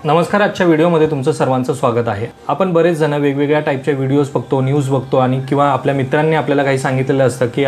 नमस्कार. आजच्या व्हिडिओमध्ये तुमचं सर्वांचं स्वागत आहे. आपण बरेच जण वेगवेगळ्या टाईपचे व्हिडिओज बघतो, न्यूज बघतो आणि किंवा आपल्या मित्रांनी आपल्याला काही सांगितलेलं असतं की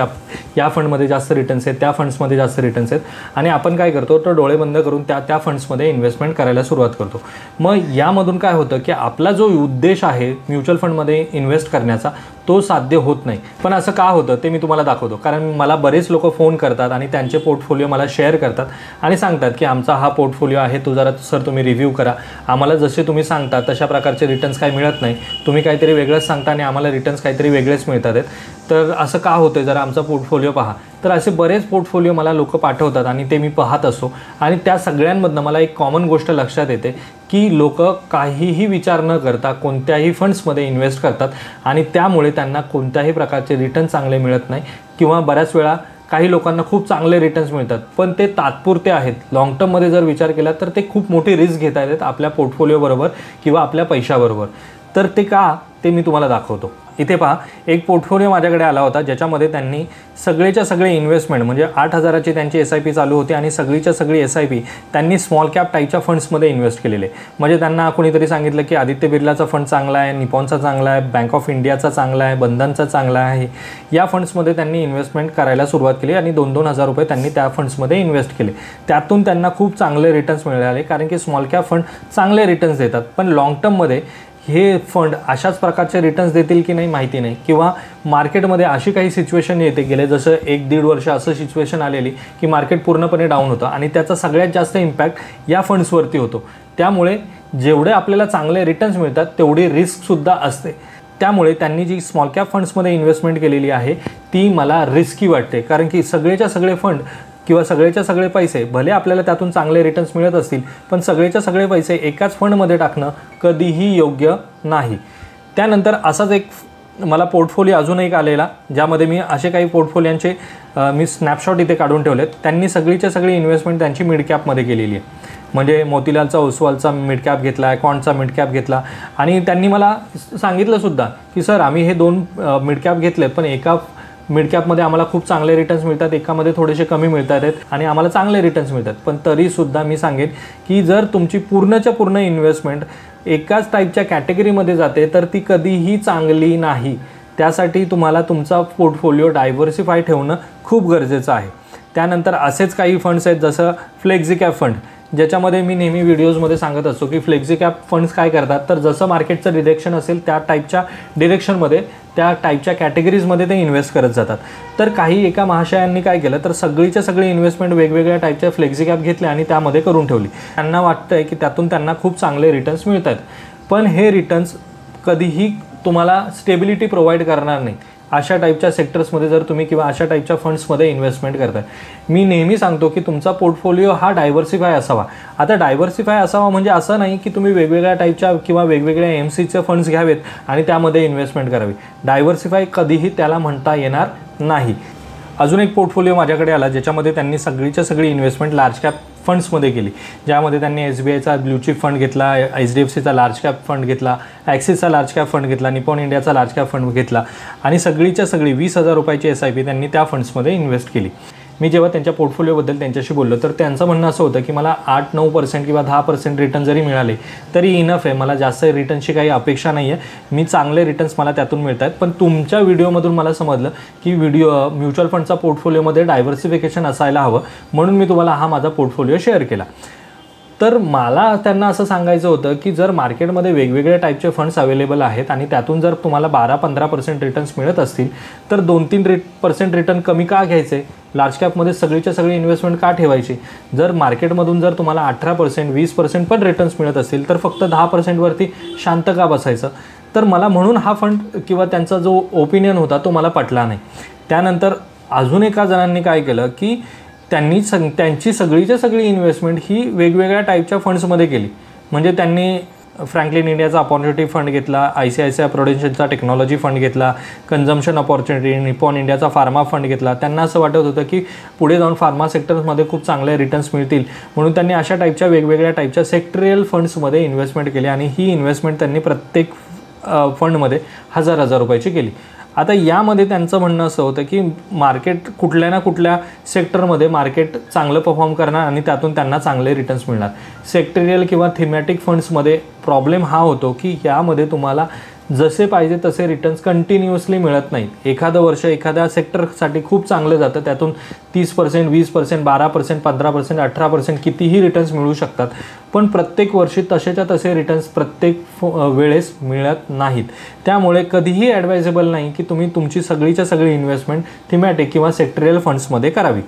या फंडमध्ये जास्त रिटर्न्स आहेत, त्या फंड्समध्ये जास्त रिटर्न्स आहेत आणि आपण काय करतो तर डोळे बंद करून त्या फंड्समध्ये इन्व्हेस्टमेंट करायला सुरुवात करतो. मग यामधून काय होतं की आपला जो उद्देश आहे म्युच्युअल फंडमध्ये इन्व्हेस्ट करण्याचा तो साध्य होत नाही. पण असं का होतं ते मी तुम्हाला दाखवतो. कारण मला बरेच लोक फोन करतात आणि त्यांचे पोर्टफोलिओ मला शेअर करतात आणि सांगतात की आमचा हा पोर्टफोलिओ आहे, तो जरा सर तुम्ही रिव्ह्यू करा. आम्हाला जसे तुम्ही सांगता तशा प्रकारचे रिटर्न्स काही मिळत नाही, तुम्ही काहीतरी वेगळंच सांगता आणि आम्हाला रिटर्न्स काहीतरी वेगळेच मिळतात आहेत. तर असं का होतं, जरा आमचा पोर्टफोलिओ पहा. तर असे बरेच पोर्टफोलिओ मला लोक पाठवतात आणि ते मी पाहत असतो आणि त्या सगळ्यांमधनं मला एक कॉमन गोष्ट लक्षात येते की लोक काहीही विचार न करता कोणत्याही फंड्समध्ये इन्व्हेस्ट करतात आणि त्यामुळे त्यांना कोणत्याही प्रकारचे रिटर्न चांगले मिळत नाही किंवा बऱ्याच वेळा काही लोकांना खूप चांगले रिटर्न्स मिळतात पण ते तात्पुरते आहेत. लाँग टर्ममध्ये जर विचार केला तर ते खूप मोठी रिस्क घेत आहेत आपल्या पोर्टफोलिओबरोबर किंवा आपल्या पैशाबरोबर. तर ते का ते मी तुम्हाला दाखवतो. इथे पहा, एक पोर्टफोलिओ माझ्याकडे आला होता ज्याच्यामध्ये त्यांनी सगळेच्या सगळे इन्व्हेस्टमेंट म्हणजे 8,000ची त्यांची SIP चालू होती आणि सगळीच्या सगळी SIP त्यांनी स्मॉल कॅप टाईपच्या फंड्समध्ये इन्व्हेस्ट केलेले. म्हणजे त्यांना कोणीतरी सांगितलं की आदित्य बिर्लाचा फंड चांगला आहे, निपॉनचा चांगला आहे, बँक ऑफ इंडियाचा चांगला आहे, बंधनचा चांगला आहे. या फंड्समध्ये त्यांनी इन्व्हेस्टमेंट करायला सुरुवात केली आणि 2-2 हजार रुपये त्यांनी त्या फंड्समध्ये इन्व्हेस्ट केले. त्यातून त्यांना खूप चांगले रिटर्न्स मिळाले कारण की स्मॉल कॅप फंड चांगले रिटर्न्स देतात. पण लाँग टर्ममध्ये हे फंड अशाच प्रकारचे रिटर्न्स देतील की नाही माहिती नाही किंवा मार्केटमध्ये अशी काही सिच्युएशन येते, गेले जसं 1-1.5 वर्ष असं सिच्युएशन आलेली की मार्केट पूर्णपणे डाऊन होतं आणि त्याचा सगळ्यात जास्त इम्पॅक्ट या फंड्सवरती होतो. त्यामुळे जेवढे आपल्याला चांगले रिटर्न्स मिळतात तेवढी रिस्कसुद्धा असते. त्यामुळे त्यांनी जी स्मॉल कॅप फंड्समध्ये इन्व्हेस्टमेंट केलेली आहे ती मला रिस्की वाटते. कारण की सगळेच्या सगळे फंड किंवा सगळेच्या सगळे पैसे भले आपल्याला त्यातून चांगले रिटर्न्स मिळत असतील पण सगळेच्या सगळे पैसे एकाच फंडमध्ये टाकणं कधीही योग्य नाही. त्यानंतर असाच एक मला पोर्टफोलिओ अजून एक आलेला ज्यामध्ये मी असे काही पोर्टफोलिओचे मी स्नॅपशॉट इथे काढून ठेवलेत. त्यांनी सगळीच्या सगळी इन्व्हेस्टमेंट त्यांची मिड कॅपमध्ये केलेली आहे. म्हणजे मोतीलालचा ओसवालचा मिड कॅप घेतला आहे, कॉन्टचा मिड कॅप घेतला आणि त्यांनी मला सांगितलंसुद्धा की सर आम्ही हे 2 मिड कॅप घेतलेत पण एका मिड कॅपमध्ये आम्हाला खूप चांगले रिटर्न्स मिळतात, एकामध्ये थोडेसे कमी मिळतात आहेत आणि आम्हाला चांगले रिटर्न्स मिळतात. पण तरीसुद्धा मी सांगेन की जर तुमची पूर्णच्या पूर्ण इन्व्हेस्टमेंट एकाच टाईपच्या कॅटेगरीमध्ये जाते तर ती कधीही चांगली नाही. त्यासाठी तुम्हाला तुमचा पोर्टफोलिओ डायव्हर्सिफाय ठेवणं खूप गरजेचं आहे. त्यानंतर असेच काही फंड्स आहेत जसं फ्लेक्झी कॅप फंड, ज्याच्यामध्ये मी नेहमी व्हिडिओजमध्ये सांगत असतो की फ्लेक्झी कॅप फंड्स काय करतात तर जसं मार्केटचं डिरेक्शन असेल त्या टाईपच्या डिरेक्शनमध्ये त्या टाईपच्या कॅटेगरीजमध्ये ते इन्व्हेस्ट करत जातात. तर काही एका महाशयांनी काय केलं तर सगळीच्या सगळी इन्व्हेस्टमेंट वेगवेगळ्या टाईपच्या फ्लेक्झी कॅप घेतल्या आणि त्यामध्ये करून ठेवली. त्यांना वाटतं आहे की त्यातून त्यांना खूप चांगले रिटर्न्स मिळत आहेत पण हे रिटर्न्स कधीही तुम्हाला स्टेबिलिटी प्रोव्हाइड करणार नाही अशा टाईपच्या सेक्टर्समध्ये जर तुम्ही किंवा अशा टाईपच्या फंड्समध्ये इन्व्हेस्टमेंट करताय. मी नेहमी सांगतो की तुमचा पोर्टफोलिओ हा डायव्हर्सिफाय असावा. आता डायव्हर्सिफाय असावा म्हणजे असं नाही की तुम्ही वेगवेगळ्या टाईपच्या किंवा वेगवेगळ्या MCचे फंड्स घ्यावेत आणि त्यामध्ये इन्व्हेस्टमेंट करावी. डायव्हर्सिफाय कधीही त्याला म्हणता येणार नाही. अजून एक पोर्टफोलिओ माझ्याकडे आला ज्याच्यामध्ये त्यांनी सगळीच्या सगळी इन्व्हेस्टमेंट लार्ज कॅप फंड्समध्ये केली. ज्यामध्ये त्यांनी SBIचा ब्ल्यूचिप फंड घेतला, HDFCचा लार्ज कॅप फंड घेतला, ॲक्सिसचा लार्ज कॅप फंड घेतला, निपॉन इंडियाचा लार्ज कॅप फंड घेतला आणि सगळीच्या सगळी 20,000 रुपयाची SIP त्यांनी त्या फंड्समध्ये इन्व्हेस्ट केली. मी जेव्हा त्यांच्या पोर्टफोलिओबद्दल त्यांच्याशी बोललो तर त्यांचं म्हणणं असं होतं की मला 8-9% किंवा 10% रिटर्न जरी मिळाले तरी इनफ आहे, मला जास्त रिटर्नची काही अपेक्षा नाही आहे, मी चांगले रिटर्न्स मला त्यातून मिळत आहेत. पण तुमच्या व्हिडिओमधून मला समजलं की म्युच्युअल फंडचा पोर्टफोलिओमध्ये डायव्हर्सिफिकेशन असायला हवं म्हणून मी तुम्हाला हा माझा पोर्टफोलिओ शेअर केला. तर मला त्यांना असं सांगायचं होतं की जर मार्केटमध्ये वेगवेगळ्या टाईपचे फंड्स अवेलेबल आहेत आणि त्यातून जर तुम्हाला 12-15% रिटर्न्स मिळत असतील तर 2-3% रिटर्न कमी का घ्यायचे, लार्ज कॅपमध्ये सगळीच्या सगळी इन्व्हेस्टमेंट का ठेवायची. जर मार्केटमधून जर तुम्हाला 18%, 20% पण रिटर्न्स मिळत असतील तर फक्त 10% वरती शांत का बसायचं. तर मला म्हणून हा फंड किंवा त्यांचा जो ओपिनियन होता तो मला पटला नाही. त्यानंतर अजून एका जणांनी काय केलं की त्यांची सगळीच्या सगळी इन्व्हेस्टमेंट ही वेगवेगळ्या टाईपच्या फंड्समध्ये केली. म्हणजे त्यांनी फ्रँकलिन इंडियाचा अपॉर्च्युनिटी फंड घेतला, ICICI प्रुडेन्शियलचा टेक्नॉलॉजी फंड घेतला, कन्झम्पशन अपॉर्च्युनिटी, निपॉन इंडियाचा फार्मा फंड घेतला. त्यांना असं वाटत होतं की पुढे जाऊन फार्मा सेक्टर्समध्ये खूप चांगले रिटर्न्स मिळतील म्हणून त्यांनी अशा टाईपच्या वेगवेगळ्या टाईपच्या सेक्टरियल फंड्समध्ये इन्व्हेस्टमेंट केली आणि ही इन्व्हेस्टमेंट त्यांनी प्रत्येक फंडमध्ये 1,000 रुपयाची केली. आता यामध्ये त्यांचं म्हणणं असं होतं की मार्केट कुठल्या ना कुठल्या सेक्टरमध्ये मार्केट चांगलं परफॉर्म करणार आणि त्यातून त्यांना चांगले रिटर्न्स मिळणार. सेक्टरियल किंवा थीमॅटिक फंड्समध्ये प्रॉब्लेम हा होतो की यामध्ये तुम्हाला जसे पाहिजे तसे रिटर्न्स कंटिन्युअसली मिळत नाहीत. एखादं वर्ष एखाद्या सेक्टरसाठी खूप चांगलं जातं, त्यातून 30%, 20%, 12%, 15%, 18% कितीही रिटर्न्स मिळू शकतात, पण प्रत्येक वर्षी तसेच्या तसे रिटर्न्स प्रत्येक वेळेस मिळत नाहीत. त्यामुळे कधीही ॲडवायजेबल नाही की तुम्ही तुमची सगळीच्या सगळी इन्व्हेस्टमेंट थीमॅटिक किंवा सेक्टरियल फंड्समध्ये करावी.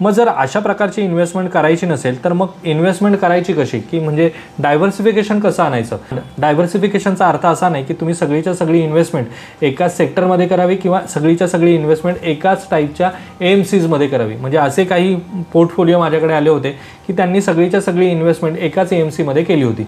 मग जर अशा प्रकारची इन्व्हेस्टमेंट करायची नसेल तर मग इन्व्हेस्टमेंट करायची कशी, की म्हणजे डायव्हर्सिफिकेशन कसं आणायचं. डायव्हर्सिफिकेशनचा अर्थ असा नाही की तुम्ही सगळीच्या सगळी इन्व्हेस्टमेंट एकाच सेक्टरमध्ये करावी किंवा सगळीच्या सगळी इन्व्हेस्टमेंट एकाच टाईपच्या AMCजमध्ये करावी. म्हणजे असे काही पोर्टफोलिओ माझ्याकडे आले होते की त्यांनी सगळीच्या सगळी इन्व्हेस्टमेंट एकाच AMCमध्ये केली होती.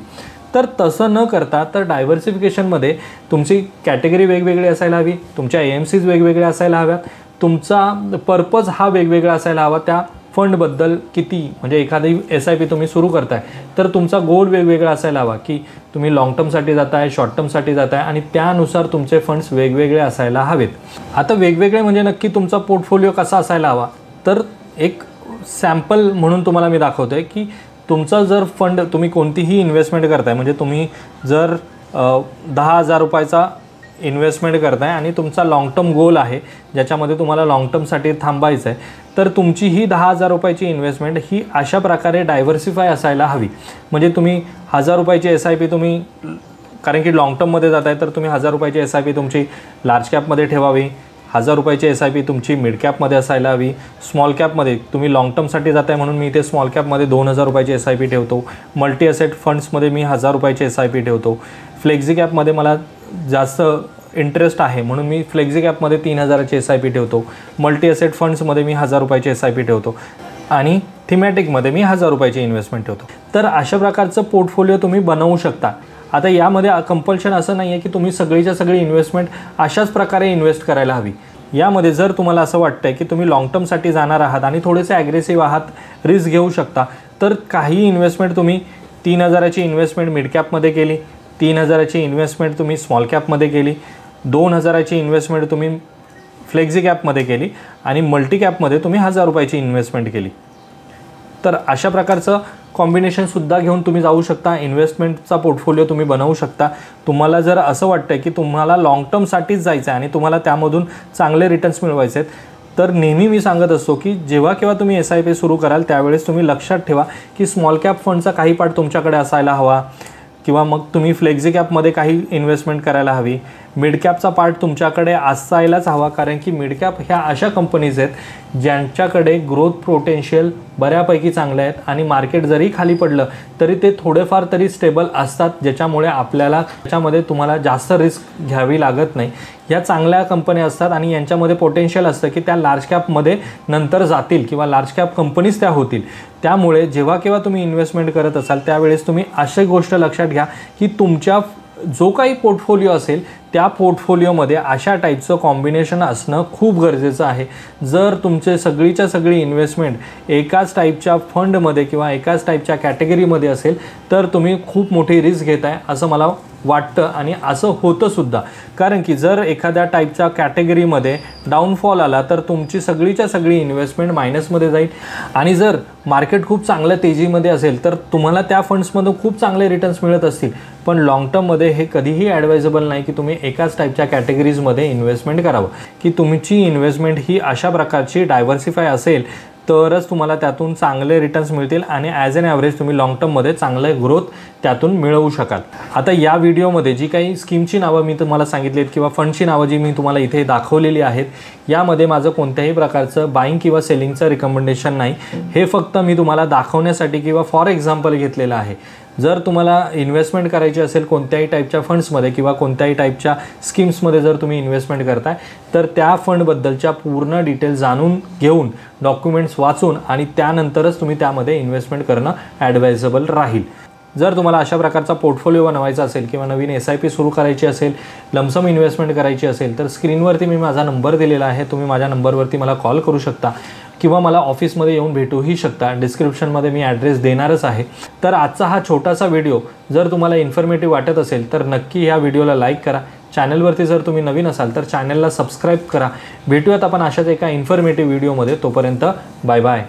तर तसं न करता तर डायव्हर्सिफिकेशनमध्ये तुमची कॅटेगरी वेगवेगळी असायला हवी, तुमच्या AMCज वेगवेगळ्या असायला हव्यात, तुमचा पर्पज हा वेगवेगळा असायला हवा. त्या फंडबद्दल किती म्हणजे एखादी SIP तुम्ही सुरू करताय तर तुमचा गोल वेगवेगळा असायला हवा, की तुम्ही लॉंग टर्मसाठी जाताय, शॉर्ट टर्मसाठी जाताय आणि त्यानुसार तुमचे फंड्स वेगवेगळे असायला हवेत. आता वेगवेगळे म्हणजे नक्की तुमचा पोर्टफोलिओ कसा असायला हवा, तर एक सॅम्पल म्हणून तुम्हाला मी दाखवतोय की तुमचा जर फंड तुम्ही कोणतीही इन्व्हेस्टमेंट करताय, म्हणजे तुम्ही जर 10,000 रुपयाचा इन्व्हेस्टमेंट करताय आणि तुमचा लाँग टर्म गोल आहे ज्याच्यामध्ये तुम्हाला लाँग टर्मसाठी थांबायचं आहे, तर तुमची ही 10,000 रुपयाची इन्व्हेस्टमेंट ही अशा प्रकारे डायव्हर्सिफाय असायला हवी. म्हणजे तुम्ही 1,000 रुपयाची SIP तुम्ही, कारण की लाँग टर्ममध्ये जाताय तर तुम्ही 1,000 रुपयाची SIP तुमची लार्ज कॅपमध्ये ठेवावी, 1,000 रुपयाची SIP तुमची मिड कॅपमध्ये असायला हवी. स्मॉल कॅपमध्ये तुम्ही लाँग टर्मसाठी जाताय म्हणून मी इथे स्मॉल कॅपमध्ये 2,000 रुपयाची SIP ठेवतो. मल्टी ॲसेट फंड्समध्ये मी 1,000 रुपयाची SIP ठेवतो. फ्लेक्झी कॅपमध्ये मला जास्त इंटरेस्ट आहे म्हणून मी फ्लेक्झी कॅपमध्ये 3,000ची SIP ठेवतो. मल्टी ॲसेट फंड्समध्ये मी 1,000 रुपयाची SIP ठेवतो आणि थीमॅटिकमध्ये मी 1,000 रुपयाची इन्व्हेस्टमेंट ठेवतो. तर अशा प्रकारचं पोर्टफोलिओ तुम्ही बनवू शकता. आता यामध्ये कंपल्शन असं नाही आहे की तुम्ही सगळीच्या सगळी इन्व्हेस्टमेंट अशाच प्रकारे इन्व्हेस्ट करायला हवी. यामध्ये जर तुम्हाला असं वाटतं की तुम्ही लाँग टर्मसाठी जाणार आहात आणि थोडेसे ॲग्रेसिव्ह आहात, रिस्क घेऊ शकता, तर काही इन्व्हेस्टमेंट तुम्ही 3,000ची इन्व्हेस्टमेंट मिड कॅपमध्ये केली, 3,000ची इन्व्हेस्टमेंट तुम्ही स्मॉल कॅपमध्ये केली, 2,000ची इन्व्हेस्टमेंट तुम्ही फ्लेक्झी कॅपमध्ये केली आणि मल्टी कॅपमध्ये तुम्ही 1,000 रुपयाची इन्व्हेस्टमेंट केली. तर अशा प्रकारचं कॉम्बिनेशनसुद्धा घेऊन तुम्ही जाऊ शकता. इन्व्हेस्टमेंटचा पोर्टफोलिओ तुम्ही बनवू शकता. तुम्हाला जर असं वाटतं की तुम्हाला लाँग टर्मसाठीच जायचं आहे आणि तुम्हाला त्यामधून चांगले रिटर्न्स मिळवायचे आहेत, तर नेहमी मी सांगत असतो की जेव्हा केव्हा तुम्ही SIP सुरू कराल त्यावेळेस तुम्ही लक्षात ठेवा की स्मॉल कॅप फंडचा काही पार्ट तुमच्याकडे असायला हवा किंवा मग तुम्ही फ्लेक्झी कॅपमध्ये काही इन्व्हेस्टमेंट करायला हवी. मिड कॅपचा पार्ट तुमच्याकडे असायलाच हवा, कारण की मिड कॅप ह्या अशा कंपनीज आहेत ज्यांच्याकडे ग्रोथ पोटेन्शियल बऱ्यापैकी चांगले आहेत आणि मार्केट जरी खाली पडलं तरी ते थोडेफार तरी स्टेबल असतात, ज्याच्यामुळे आपल्याला त्याच्यामध्ये तुम्हाला जास्त रिस्क घ्यावी लागत नाही. ह्या चांगल्या कंपन्या असतात आणि यांच्यामध्ये पोटेन्शियल असतं की त्या लार्ज कॅपमध्ये नंतर जातील किंवा लार्ज कॅप कंपनीज त्या होतील. त्यामुळे जेव्हा केव्हा तुम्ही इन्व्हेस्टमेंट करत असाल त्यावेळेस तुम्ही अशी गोष्ट लक्षात घ्या की तुमच्या जो काही पोर्टफोलिओ असेल त्या पोर्टफोलिओमध्ये अशा टाईपचं कॉम्बिनेशन असणं खूप गरजेचं आहे. जर तुमचे सगळीच्या सगळी इन्व्हेस्टमेंट एकाच टाईपच्या फंडमध्ये किंवा एकाच टाईपच्या कॅटेगरीमध्ये असेल तर तुम्ही खूप मोठी रिस्क घेताय असं मला वाटतं आणि असं होतंसुद्धा. कारण की जर एखाद्या टाईपच्या कॅटेगरीमध्ये डाऊनफॉल आला तर तुमची सगळीच्या सगळी इन्व्हेस्टमेंट मायनसमध्ये जाईल आणि जर मार्केट खूप चांगल्या तेजीमध्ये असेल तर तुम्हाला त्या फंड्समधून खूप चांगले रिटर्न्स मिळत असतील, पण लाँग टर्ममध्ये हे कधीही ॲडवायजेबल नाही की तुम्ही एकाच टाईपच्या कॅटेगरीजमध्ये इन्व्हेस्टमेंट करावं. की तुमची इन्व्हेस्टमेंट ही अशा प्रकारची डायव्हर्सिफाय असेल तरच तुम्हाला त्यातून चांगले रिटर्न्स मिळतील आणि ॲज अन ॲव्हरेज तुम्ही लाँग टर्ममध्ये चांगले ग्रोथ त्यातून मिळवू शकाल. आता या व्हिडिओमध्ये जी काही स्कीमची नावं मी तुम्हाला सांगितलीत किंवा फंडची नावं जी मी तुम्हाला इथे दाखवलेली आहेत, यामध्ये माझं कोणत्याही प्रकारचं बाईंग किंवा सेलिंगचं रिकमेंडेशन नाही. हे फक्त मी तुम्हाला दाखवण्यासाठी किंवा फॉर एक्झाम्पल घेतलेलं आहे. जर तुम्हाला इन्व्हेस्टमेंट करायची असेल कोणत्याही टाईपच्या फंड्समध्ये किंवा कोणत्याही टाईपच्या स्कीम्समध्ये जर तुम्ही इन्व्हेस्टमेंट करताय तर त्या फंडबद्दलच्या पूर्ण डिटेल जाणून घेऊन, डॉक्युमेंट्स वाचून आणि त्यानंतरच तुम्ही त्यामध्ये इन्व्हेस्टमेंट करणं ॲडवायजेबल राहील. जर तुम्हाला अशा प्रकारचा पोर्टफोलिओ बनवायचा असेल किंवा नवीन SIP सुरू करायची असेल, लमसम इन्व्हेस्टमेंट करायची असेल तर स्क्रीनवरती मी माझा नंबर दिलेला आहे, तुम्ही माझ्या नंबरवरती मला कॉल करू शकता. किंवा मला ऑफिसमध्ये येऊन भेटूही शकता. डिस्क्रिप्शनमध्ये मी ॲड्रेस देणारच आहे. तर आजचा हा छोटासा व्हिडिओ जर तुम्हाला इन्फॉर्मेटिव्ह वाटत असेल तर नक्की ह्या व्हिडिओला लाईक करा. चॅनलवरती जर तुम्ही नवीन असाल तर चॅनलला सबस्क्राईब करा. भेटूयात आपण अशाच एका इन्फॉर्मेटिव्ह व्हिडिओमध्ये. तोपर्यंत बाय बाय.